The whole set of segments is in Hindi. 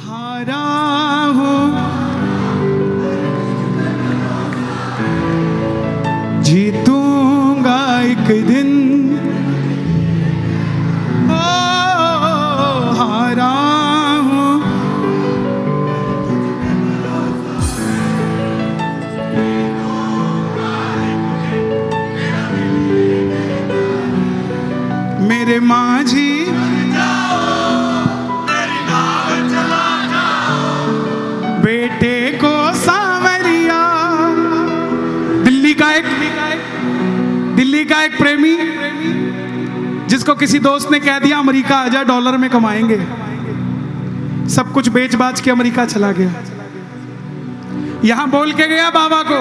हारा हूँ जीतूंगा एक दिन, ओ हारा हूँ मेरे माझी बेटे को सांवरिया। दिल्ली का एक प्रेमी जिसको किसी दोस्त ने कह दिया अमेरिका आजा डॉलर में कमाएंगे, सब कुछ बेच बाच के अमेरिका चला गया। यहां बोल के गया बाबा को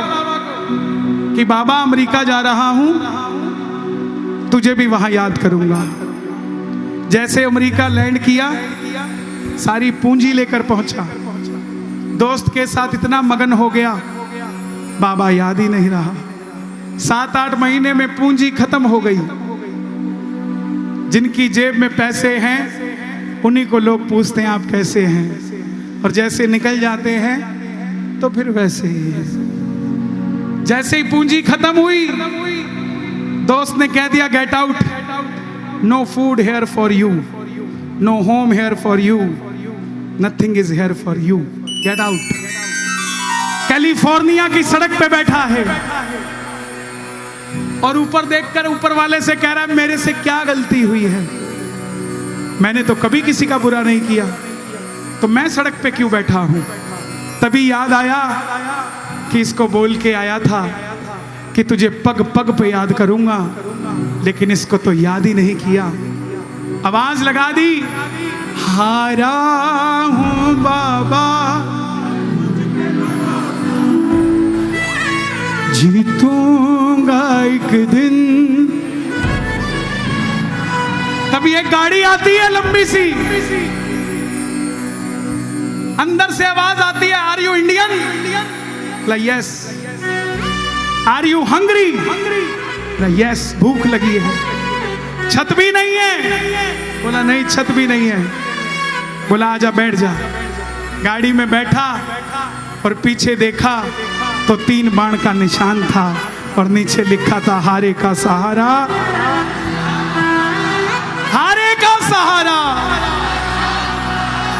कि बाबा अमेरिका जा रहा हूं, तुझे भी वहां याद करूंगा। जैसे अमेरिका लैंड किया सारी पूंजी लेकर पहुंचा, दोस्त के साथ इतना मगन हो गया बाबा याद ही नहीं रहा। 7-8 महीने में पूंजी खत्म हो गई। जिनकी जेब में पैसे हैं उन्हीं को लोग पूछते हैं आप कैसे हैं, और जैसे निकल जाते हैं तो फिर वैसे ही है। जैसे ही पूंजी खत्म हुई दोस्त ने कह दिया get out, no food here for you, no home here for you, nothing is here for you, get out. California की सड़क पे बैठा है और ऊपर देखकर ऊपर वाले से कह रहा है मेरे से क्या गलती हुई है, मैंने तो कभी किसी का बुरा नहीं किया, तो मैं सड़क पे क्यों बैठा हूं। तभी याद आया कि इसको बोल के आया था कि तुझे पग पग पे याद करूंगा, लेकिन इसको तो याद ही नहीं किया। आवाज लगा दी, हारा हूं बाबा जीतूंगा एक दिन। तभी एक गाड़ी आती है लंबी सी, अंदर से आवाज आती है are you Indian? Yes. Are you hungry? Yes. भूख लगी है। छत भी नहीं है? बोला नहीं छत भी नहीं है। बोला आजा बैठ जा। गाड़ी में बैठा और पीछे देखा तो 3 बाण का निशान था और नीचे लिखा था हारे का सहारा, हारे का सहारा।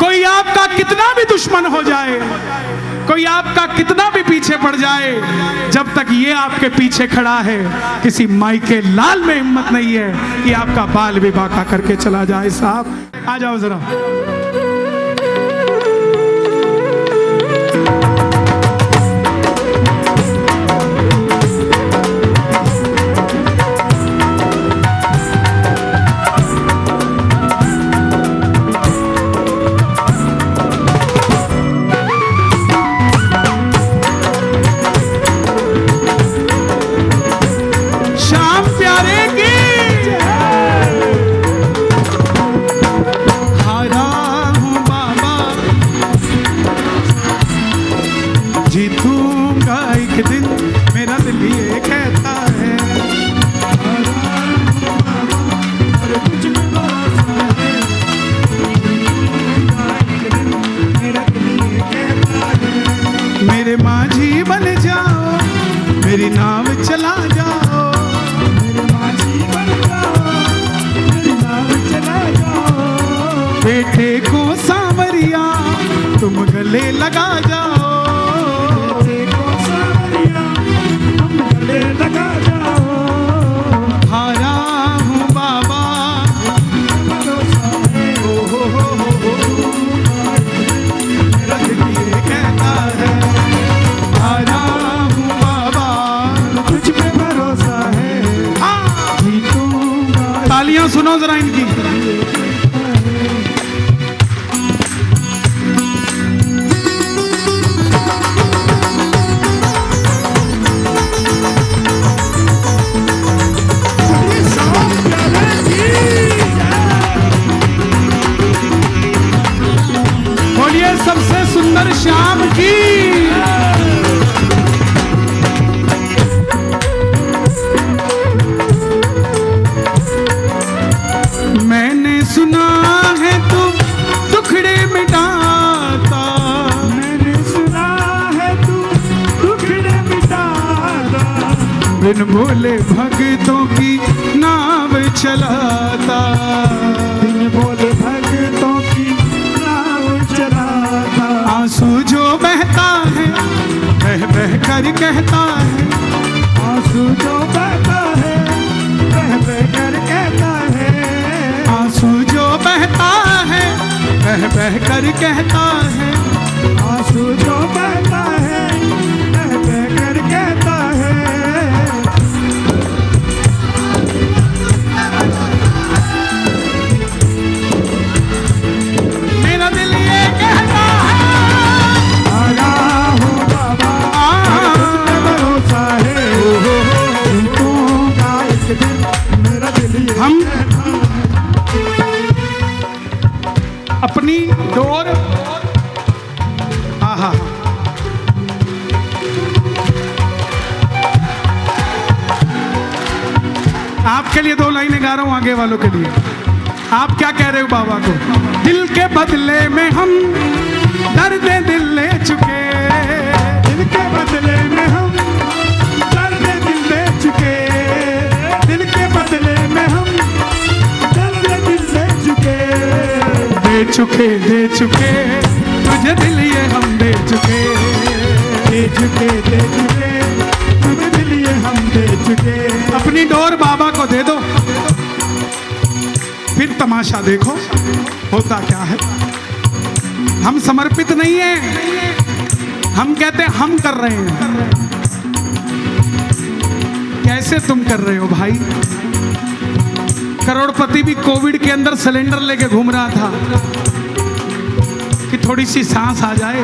कोई आपका कितना भी दुश्मन हो जाए, कोई आपका कितना भी पीछे पड़ जाए, जब तक ये आपके पीछे खड़ा है किसी माई के लाल में हिम्मत नहीं है कि आपका बाल भी बांका करके चला जाए। साहब आ जाओ जरा। मेरे माझी बन जाओ, मेरी नाव चला जाओ, मेरे माझी बन जाओ, मेरी नाव चला जाओ। बेटे को सांवरिया तुम गले लगा जाओ, बेटे को सांवरिया तुम गले लगा जाओ। हारा हूँ बाबा भरोसा है, हो मेरा दिल ये कहता है। तालियां सुनो जरा इनकी। बोलिए सबसे सुंदर शाम की। मैंने सुना है तुम टुकड़े मिटा बिन बोले भक्तों की नाव चलाता, बिन बोले भक्तों की नाव चलाता। आंसू जो बहता है बह बह कर कहता है, आंसू जो बहता है बह बह कर कहता है। आंसू जो बहता है बह बह कर कहता है, आंसू जो बहता है बह बह कर कहता है। मेरा दिल ये कहता है आया हो बाबा भरोसा है, टूटूंगा एक दिन मेरा दिल ये हम अपनी डोर आहा आपके लिए 2 लाइनें गा रहा हूं आगे वालों के लिए। आप क्या कह रहे हो बाबा को? दिल के बदले में हम दर्द दिल ले चुके, दिल के बदले में हम दर्द दिल दे चुके, दिल के बदले में हम दर्द दिल दे चुके। दे चुके तुझे दिल ये हम दे चुके, दे चुके तुझे दिल ये हम दे चुके। अपनी डोर बाबा को दे दो, फिर तमाशा देखो होता क्या है। हम समर्पित नहीं है, हम कहते हम कर रहे हैं। कैसे तुम कर रहे हो भाई? करोड़पति भी कोविड के अंदर सिलेंडर लेके घूम रहा था कि थोड़ी सी सांस आ जाए।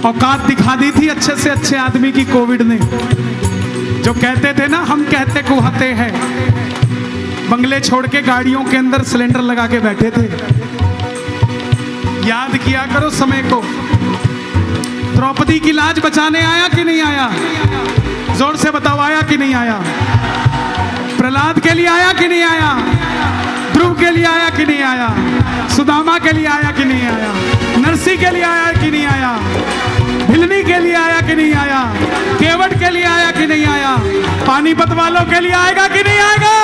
औकात दिखा दी थी अच्छे से अच्छे आदमी की कोविड ने, जो कहते थे ना हम कहते कुहाते हैं। बंगले छोड़ के गाड़ियों के अंदर सिलेंडर लगा के बैठे थे। याद किया करो समय को। द्रौपदी की लाज बचाने आया कि नहीं आया? जोर से बताओ, आया कि नहीं आया? प्रहलाद के लिए आया कि नहीं आया? ध्रुव के लिए आया कि नहीं आया? सुदामा के लिए आया कि नहीं आया? नरसी के लिए आया कि नहीं आया? भिलनी के लिए आया कि नहीं आया? केवट के लिए आया कि नहीं आया? पानीपत वालों के लिए आएगा कि नहीं आएगा?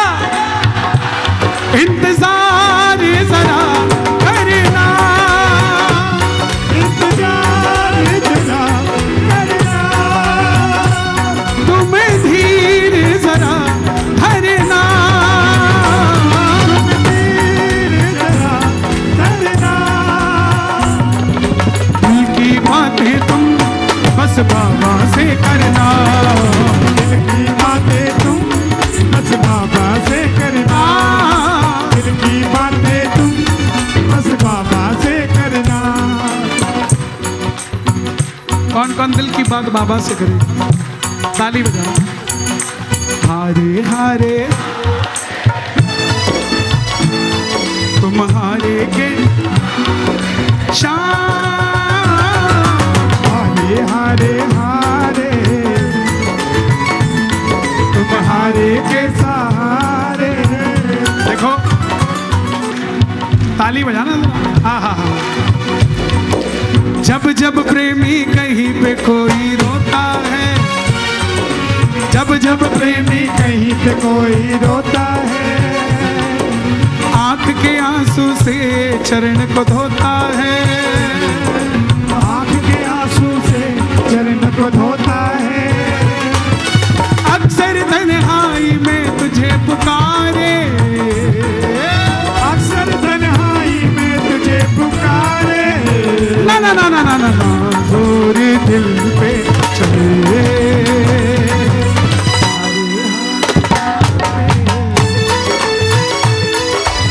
इंतजार जरा करना, इंतजार जरा करना, तुम धीर जरा धरना, तुम धीर जरा धरना। दिल की बातें तुम बस बाबा से करना, दिल की बातें तुम बस बाबा से करना, दिल की बातें तुम बस बाबा से करना। कौन कौन दिल की बात बाबा से करे? ताली बजाओ। हारे हारे तुम्हारे के शान, हारे हारे हारे तुम्हारे के सहारे। देखो ताली बजाना जरा। हाँ हाँ हाँ। जब जब प्रेमी कहीं पे कोई रोता है, जब जब प्रेमी कहीं पे कोई रोता है, आंख के आंसू से चरण को धोता है, आंख के आंसू से चरण को धोता है। अक्सर तन्हाई में तुझे पुकारे, अक्सर तन्हाई में तुझे पुकारे। ना ना ना ना ना ना ना जोर दिल पे चले।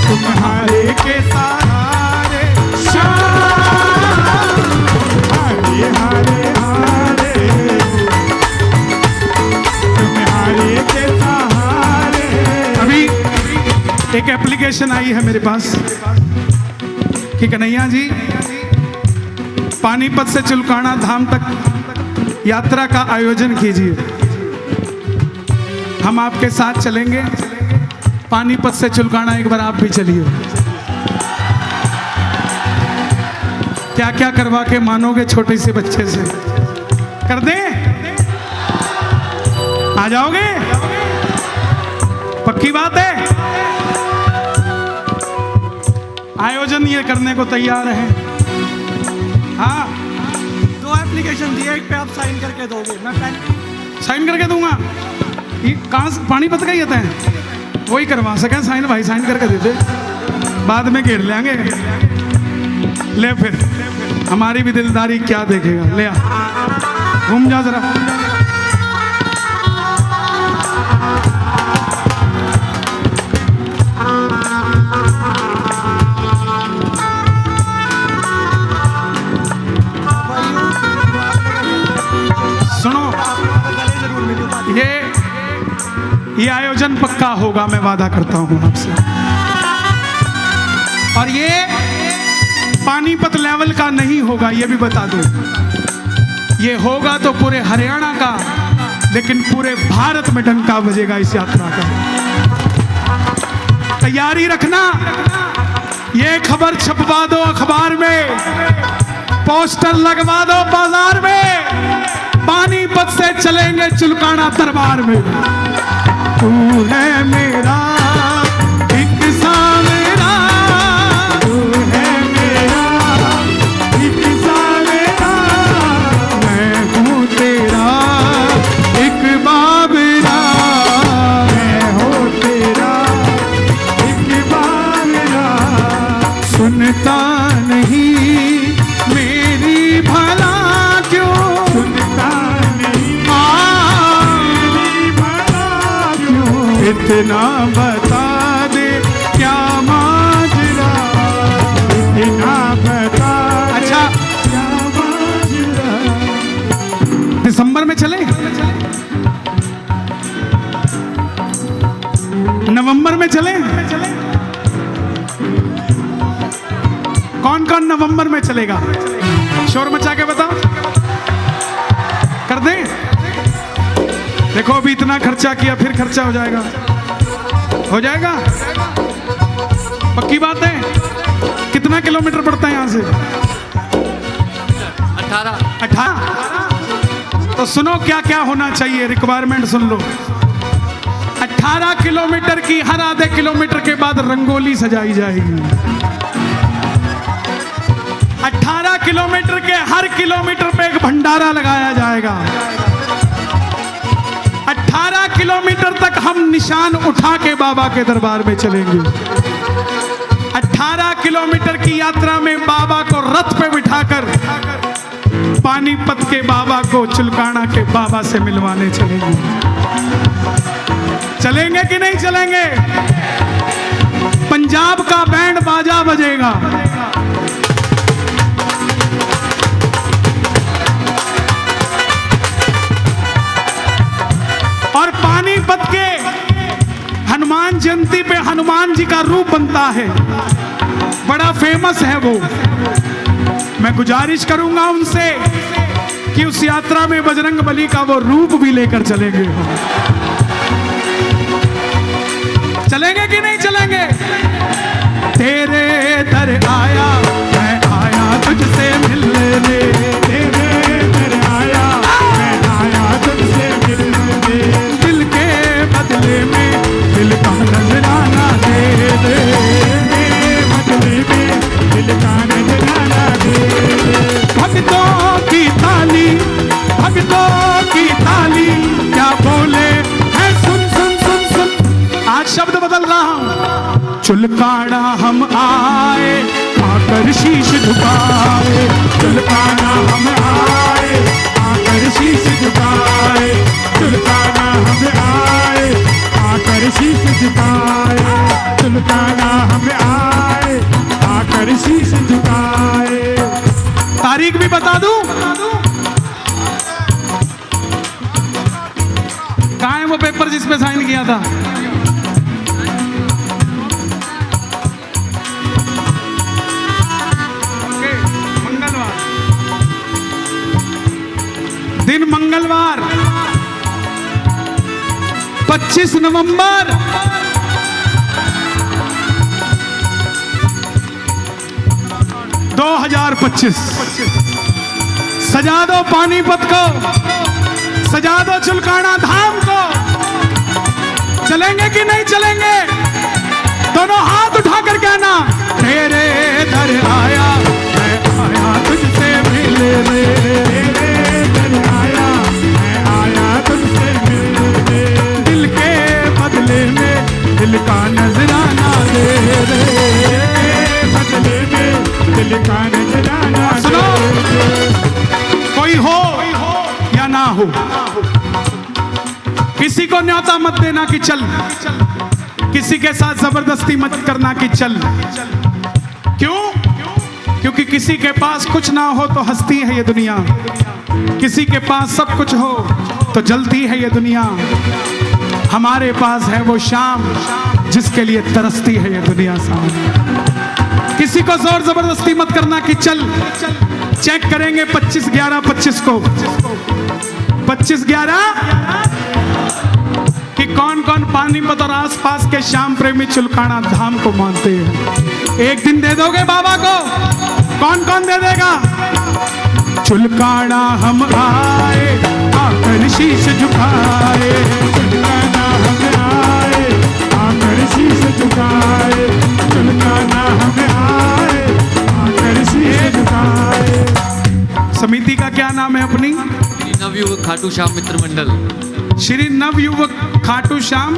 तुम्हारे के सहारे शान, हारे हारे हारे तुम्हारे के सहारे। अभी एक एप्लीकेशन आई है मेरे पास कि कन्हैया जी पानीपत से चुलकाना धाम तक यात्रा का आयोजन कीजिए, हम आपके साथ चलेंगे। पानीपत से चुलकाना एक बार आप भी चलिए। क्या क्या करवा के मानोगे छोटे से बच्चे से? कर दें? आ जाओगे? पक्की बात है? आयोजन ये करने को तैयार है। हाँ, 2 एप्लीकेशन दिए, एक पे आप साइन करके दोगे, मैं साइन करके दूंगा। ये कहाँ से पानीपत का ही आता है? वही करवा सके साइन, भाई साइन करके दे दे, बाद में घेर लेंगे। ले फिर, हमारी भी दिलदारी क्या देखेगा। ले आ, घूम जा जरा। सुनो, ये आयोजन पक्का होगा, मैं वादा करता हूं आपसे। और ये पानीपत लेवल का नहीं होगा, ये भी बता दूं। ये होगा तो पूरे हरियाणा का, लेकिन पूरे भारत में डंका बजेगा इस यात्रा का। तैयारी रखना। ये खबर छपवा दो अखबार में, पोस्टर लगवा दो बाजार में, पानीपत से चलेंगे चुलकाना दरबार में। तू है मेरा एक सावेरा, तू है मेरा एक सावेरा, मैं हूँ तेरा एक बाबरा, मैं हूँ तेरा एक बाबरा। सुनता नहीं मेरी भला क्यों, सुनता नहीं मेरी भला क्यों, इतना बता दे क्या माजरा। इतना बता दे अच्छा, क्या माजरा। दिसंबर में चले, नवंबर में चले? कौन कौन नवंबर में चलेगा? शोर मचा के बताओ, कर दे। देखो अभी इतना खर्चा किया, फिर खर्चा हो जाएगा। हो जाएगा? पक्की बात है? कितना किलोमीटर पड़ता है यहाँ से? 18। तो सुनो क्या क्या होना चाहिए, रिक्वायरमेंट सुन लो। 18 किलोमीटर की हर आधे किलोमीटर के बाद रंगोली सजाई जाएगी। 18 किलोमीटर के हर किलोमीटर पे एक भंडारा लगाया जाएगा। 18 किलोमीटर तक हम निशान उठा के बाबा के दरबार में चलेंगे। 18 किलोमीटर की यात्रा में बाबा को रथ पे बिठाकर पानीपत के बाबा को चुलकाना के बाबा से मिलवाने चलेंगे। चलेंगे कि नहीं चलेंगे? पंजाब का बैंड बाजा बजेगा। और पानीपत के हनुमान जयंती पे हनुमान जी का रूप बनता है, बड़ा फेमस है वो। मैं गुजारिश करूंगा उनसे कि उस यात्रा में बजरंग बली का वो रूप भी लेकर चलेंगे। चलेंगे कि नहीं चलेंगे? तेरे दर आया, मैं आया तुझसे मिलने, तेरे दर आया, मैं आया तुझसे मिलने, दिल के बदले में दिल का नजराना दे दे, मेरे बदले में दिल का नजराना दे दे। भक्तों की ताली, भक्तों की ताली क्या बोले है, सुन सुन सुन सुन। आज शब्द बदल रहा हूं। चुलकाना हम आए, आकर शीश झुकाए, चुलकाना हम आए, आकर शीश झुकाए, चुलकाना हम आए, आकर शीश झुकाए, चुलकाना हम आए, आकर शीश झुकाए। तारीख भी बता दूं? कहाँ है वो पेपर जिस पे साइन किया था? ओके, मंगलवार, दिन मंगलवार 25 नवंबर 2025। सजा दो पानीपत को, सजा दो चुलकाना धाम को। चलेंगे कि नहीं चलेंगे? दोनों हाथ उठाकर कहना, तेरे दर आया, मैं आया तुझसे मिलने। तेरे दर आया, मैं आया तुझसे मिलने। दिल के बदले में दिल का नजराना दे रे। बदले में दिल का नजराना सुनो, कोई हो या ना हो, किसी को न्योता मत देना कि चल, किसी के साथ जबरदस्ती मत करना कि चल। क्यों? क्योंकि किसी के पास कुछ ना हो तो हंसती है ये दुनिया, किसी के पास सब कुछ हो तो जलती है ये दुनिया। हमारे पास है वो शाम जिसके लिए तरसती है ये दुनिया सामने। किसी को जोर जबरदस्ती मत करना कि चल। चेक करेंगे 25/11/25 को, 25/11 कि कौन कौन पानीपत और आसपास के श्याम प्रेमी चुलकाना धाम को मानते हैं। एक दिन दे दोगे बाबा को? कौन कौन दे देगा? चुलकाना हम आए, आकर शीश झुकाए। चुलकाना हम आए, आकर शीश झुकाए। चुलकाना हम आए, आकर शीश झुकाए। समिति का क्या नाम है अपनी? नवयुवक खाटू श्याम मित्र मंडल। श्री नवयुवक खाटू श्याम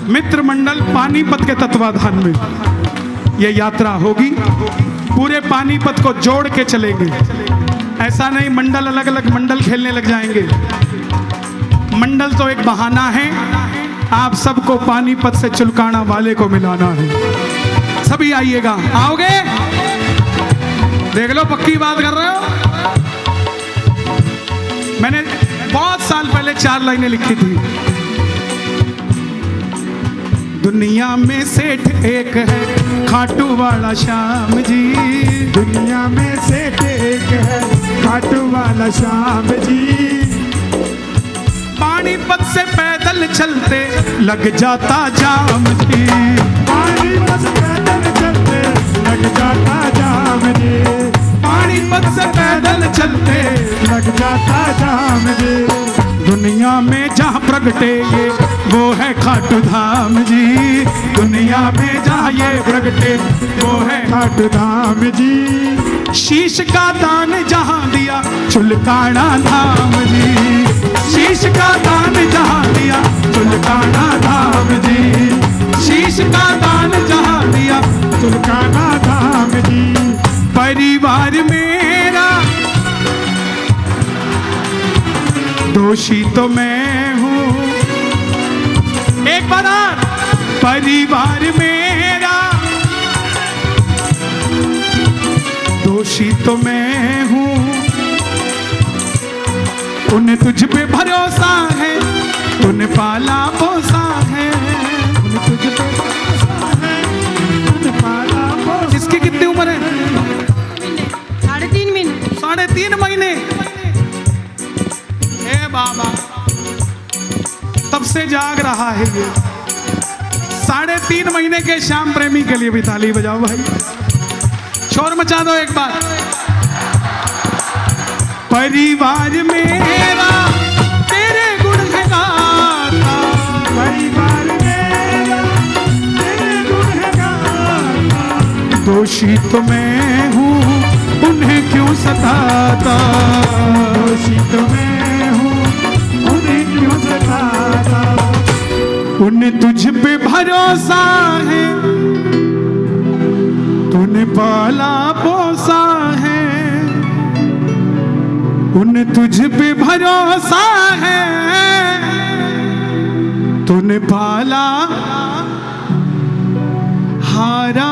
मित्र मंडल पानीपत के तत्वाधान में ये यात्रा होगी। पूरे पानीपत को जोड़ के चलेंगे। ऐसा नहीं मंडल अलग अलग मंडल खेलने लग जाएंगे। मंडल तो एक बहाना है, आप सबको पानीपत से चुलकाना वाले को मिलाना है। सभी आइएगा। आओगे? देख लो, पक्की बात कर रहे हो। मैंने बहुत साल पहले 4 लाइनें लिखी थी। दुनिया में सेठ एक है, खाटू वाला श्याम जी। दुनिया में सेठ एक है, खाटू वाला श्याम जी। पानीपत से पैदल चलते लग जाता जाम जी। पानीपत से पैदल चलते लग जाता जाम जी। पानीपत से पैदल चलते लग जाता जाम जी। दुनिया में जहाँ प्रगटे ये वो है खाटू धाम जी। दुनिया में जहाँ ये प्रगटे वो है खाटू धाम जी। शीश का दान जहाँ दिया चुलकाना धाम जी। शीश का दान जहाँ दिया चुलकाना धाम जी। शीश का दान जहाँ दिया चुलकाना धाम जी। परिवार मेरा दोषी तो मैं हूँ। एक बार और, परिवार मेरा दोषी तो मैं हूँ। उन्हें तुझ पे भरोसा है, तूने पाला पोसा है। उन्हें तुझ पे भरोसा है, तूने पाला पोसा। इसकी कितनी उम्र है? 3.5 महीने। 3.5 महीने। हे बाबा, तब से जाग रहा है ये। 3.5 महीने के श्याम प्रेमी के लिए भी ताली बजाओ भाई। शोर मचा दो एक बार। परिवार मेरा तेरे गुण है गाता। परिवार मेरा तेरे गुण है गाता। दोषी तो मैं हूँ, उन्हें क्यों सताता। दोषी तो मैं हूँ, उन्हें क्यों सताता। उन्हें तुझ पे भरोसा है, तूने पाला पोसा है। उन्हें तुझ पे भरोसा है, तूने पाला हारा